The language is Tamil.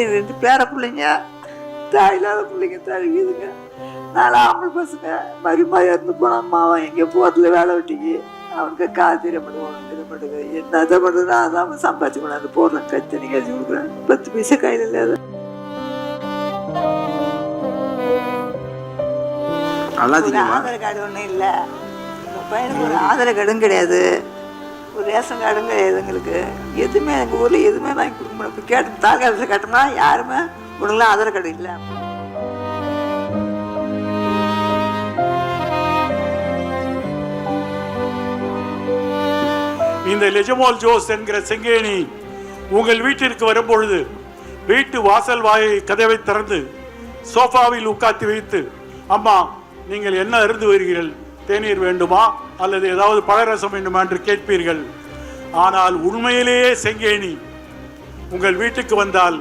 2 பேர பிள்ளைங்க, தாய் இல்லாத பிள்ளைங்க தழுவிதுங்க. 4 ஆம்பளை பசங்க. மருமக இருந்து போனான். அம்மாவன் எங்கே போகிறதுல வேலை வெட்டிக்கு அவனுக்கு காது திறப்படுவோம் திறப்படுது. என்ன அதை பண்ணுறதுனா அதான் சம்பாதிச்சு கொண்டாந்து போடுறேன். கத்தனி கழிச்சு கொடுக்குறேன். 10 பைசா கையில் இல்லாத. ஆதார் கார்டு ஒன்றும் இல்லை. எங்கள் பையனுக்கு ஒரு ஆதார் கார்டும் கிடையாது, ஒரு ரேஷன் கார்டும் கிடையாது. எங்களுக்கு எதுவுமே எங்கள் ஊரில் எதுவுமே வாங்கி கொடுக்க முடியும். இப்போ கேட்டு தாலுகா கேட்டோம்னா யாருமே உனக்குலாம் ஆதார் கார்டு இல்லை. இந்த லெஜமால் ஜோஸ் என்கிற செங்கேணி உங்கள் வீட்டிற்கு வரும்பொழுது வீட்டு வாசல் வாயை கதவை திறந்து சோஃபாவில் உட்காத்தி வைத்து, அம்மா நீங்கள் என்ன அருந்து வருகிறீர்கள், தேநீர் வேண்டுமா அல்லது ஏதாவது பழரசம் வேண்டுமா என்று கேட்பீர்கள். ஆனால் உண்மையிலேயே செங்கேணி உங்கள் வீட்டுக்கு வந்தால்